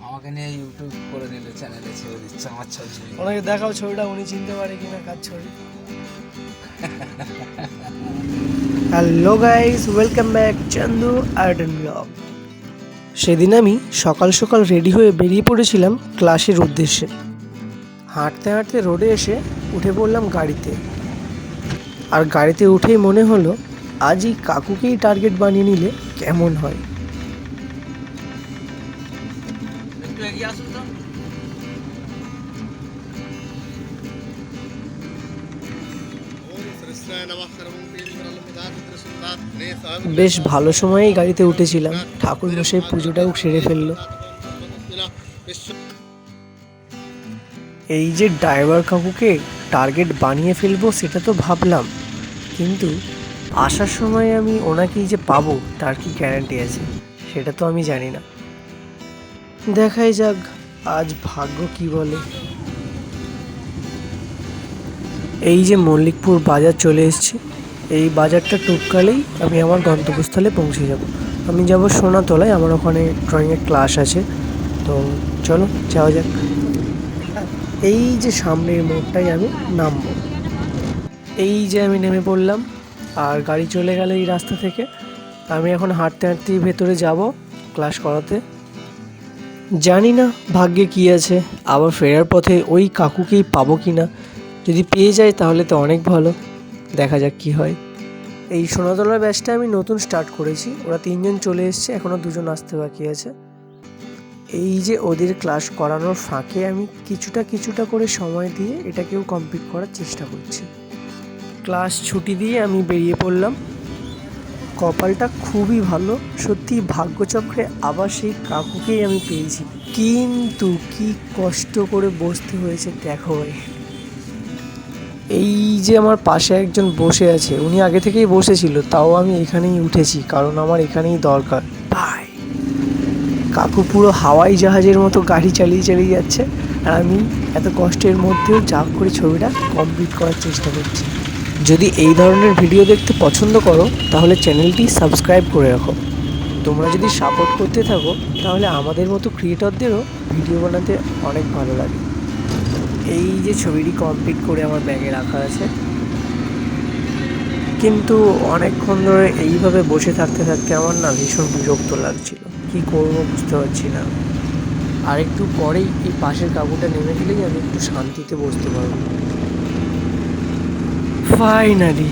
আমাকে নিয়ে ইউটিউব করে নিলে, চ্যানেলে ছেড়ে দিচ্ছে আমার ছবি। ওনাকে দেখাও ছবিটা, উনি চিনতে পারে কিনা কার ছবি। Hello guys, welcome back Chandu art and blog. সেদিন আমি সকাল সকাল রেডি হয়ে বেরিয়ে পড়েছিলাম ক্লাসের উদ্দেশ্যে। হাঁটতে হাঁটতে রোডে এসে উঠে পড়লাম গাড়িতে। আর গাড়িতে উঠেই মনে হলো আজ এই কাকুকেই টার্গেট বানিয়ে নিলে কেমন হয়। একটু এগিয়ে আসুন তো। বেশ ভালো সময়েই গাড়িতে উঠেছিলাম, ঠাকুর মশাই পুজোটাও সেরে ফেললো। এই যে ড্রাইভার কাকুকে টার্গেট বানিয়ে ফেলবো সেটা তো ভাবলাম, কিন্তু আসার সময় আমি ওনাকেই যে পাবো তার কি গ্যারান্টি আছে সেটা তো আমি জানি না। দেখাই যাক আজ ভাগ্য কি বলে। এই যে মল্লিকপুর বাজার চলে এসেছি, এই বাজারটা টুককালেই আমি আমার গন্তব্যস্থলে পৌঁছে যাব। আমি যাব সোনাতলায়, আমার ওখানে ড্রয়িংয়ের ক্লাস আছে, তো চলো যাওয়া যাক। এই যে সামনের মোড়টাই আমি নামবো। এই যে আমি নেমে পড়লাম আর গাড়ি চলে গেল এই রাস্তা থেকে। আমি এখন হাঁটতে হাঁটতেই ভেতরে যাব ক্লাস করাতে। জানি না ভাগ্যে কি আছে, আবার ফেরার পথে ওই কাকুকেই পাবো কি না। যদি পেয়ে যাই তাহলে তো অনেক ভালো, দেখা যাক কি হয়। এই সোনাতলার ব্যাচটা আমি নতুন স্টার্ট করেছি, ওরা 3 জন চলে এসছে, এখনও 2 জন আসতে বাকি আছে। এই যে ওদের ক্লাস করানোর ফাঁকে আমি কিছুটা করে সময় দিয়ে এটাকেও কমপ্লিট করার চেষ্টা করছি। ক্লাস ছুটি দিয়ে আমি বেরিয়ে পড়লাম। কপালটা খুবই ভালো, সত্যি ভাগ্যচক্রে আবার সেই কাকুকেই আমি পেয়েছি, কিন্তু কি কষ্ট করে বসতে হয়েছে দেখো ভাই। এই যে আমার পাশে একজন বসে আছে, উনি আগে থেকেই বসেছিল, তাও আমি এখানেই উঠেছি কারণ আমার এখানেই দরকার। ভাই কাকু পুরো হাওয়াই জাহাজের মতো গাড়ি চালিয়ে যাচ্ছে, আর আমি এত কষ্টের মধ্যেও যা করে ছবিটা কমপ্লিট করার চেষ্টা করছি। যদি এই ধরনের ভিডিও দেখতে পছন্দ করো তাহলে চ্যানেলটি সাবস্ক্রাইব করে রাখো। তোমরা যদি সাপোর্ট করতে থাকো তাহলে আমাদের মতো ক্রিয়েটরদেরও ভিডিও বানাতে অনেক ভালো লাগে। এই যে ছবিটি কমপ্লিট করে আমার ব্যাগে রাখা আছে, কিন্তু অনেকক্ষণ ধরে এইভাবে বসে থাকতে আমার না ভীষণ বিরক্ত লাগছিল, কি করবো বুঝতে পারছি না। আর একটু পরেই এই পাশের কাকুটা নেমে গেলেই আমি একটু শান্তিতে বসতে পারবো। ফাইনালি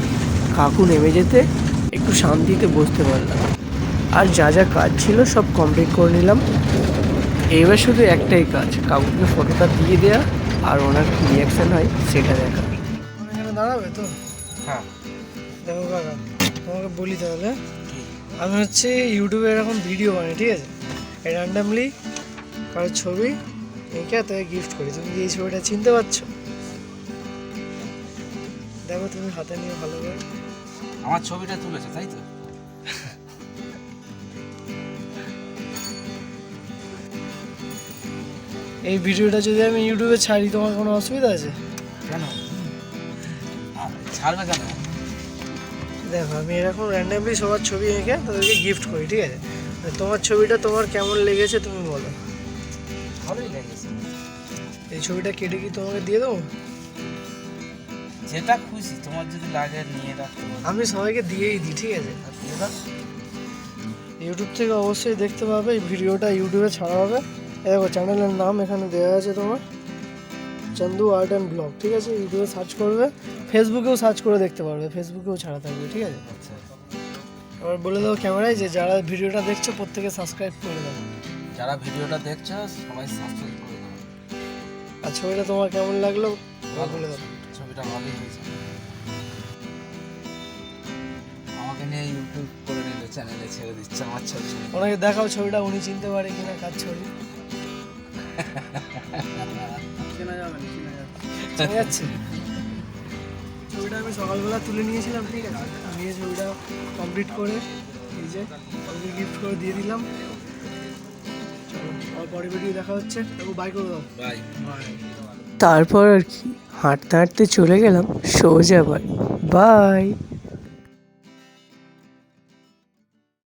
কাকু নেমে যেতে একটু শান্তিতে বসতে পারলাম, আর যা যা কাজ ছিল সব কমপ্লিট করে নিলাম। এবার শুধু একটাই কাজ, কাকুকে ফটোটা দিয়ে দেওয়া আর ওনার কী রিয়াকশান হয় সেটা দেখা। এখানে দাঁড়াবে তো? হ্যাঁ। দেখো কাকা, তোমাকে বলি তাহলে, আমি হচ্ছে ইউটিউবে এরকম ভিডিও বানাই, ঠিক আছে? র্যান্ডামলি কারোর ছবি এঁকে তাকে গিফট করি। তুমি কি এই ছবিটা চিনতে পারছো? দেখো তুমি হাতে নিয়ে ভালো করে। আমার ছবিটা তুলেছে তাই তো? এই ভিডিওটা যদি আমি ইউটিউবে ছাড়ি তোমার কোনো অসুবিধা আছে? কেন ছাড়বে কেন? দেখো আমি এরকম র্যান্ডামলি সবার ছবি এঁকে তাদেরকে গিফট করি, ঠিক আছে? তোমার ছবিটা তোমার কেমন লেগেছে তুমি বলো। ভালোই লেগেছে। এই ছবিটা কেটে কি তোমাকে দিয়ে দেবো? যেটা খুশি, তোমার যদি লাগে নিয়ে রাখতে পারো। আমি সবাইকে দিয়েই দিই, ঠিক আছে? ইউটিউব থেকে অবশ্যই দেখতে পাবে, এই ভিডিওটা ইউটিউবে ছাড়া হবে। দেখো চ্যানেলের নাম এখানে দেওয়া আছে তোমার, চান্দু আর্ট অ্যান্ড ব্লগ, ঠিক আছে? ইউটিউবে সার্চ করবে, ফেসবুকেও সার্চ করে দেখতে পারবে, ফেসবুকেও ছাড়া থাকবে, ঠিক আছে? আচ্ছা, এবার বলে দাও ক্যামেরায় যে যারা ভিডিওটা দেখছো প্রত্যেকে সাবস্ক্রাইব করে দাও। যারা ভিডিওটা দেখছো সবাই সাবস্ক্রাইব করে দাও। আর ছবিটা তোমার কেমন লাগলো বলে দাও। ছবিটা ভালোই হয়েছে। আমাকে নিয়ে ইউটিউব করে নিলে, চ্যানেলে ছেড়ে দিচ্ছে আমার ছবি। ওনাকে দেখাও ছবিটা, উনি চিনতে পারে কিনা কার ছবি। চেনা যাচ্ছে। ছবিটা আমি সকালবেলা তুলে নিয়েছিলাম, ঠিক আছে? নিয়ে ছবিটা কমপ্লিট করে এই যে কাউকে গিফট করে দিয়ে দিলাম। চলো আর পরে ভিডিও দেখা হচ্ছে, তবু বাই করে দাও। বাই। তারপর আর কি হাঁটতে হাঁটতে চলে গেলাম সোজা বাড়ি। বাই।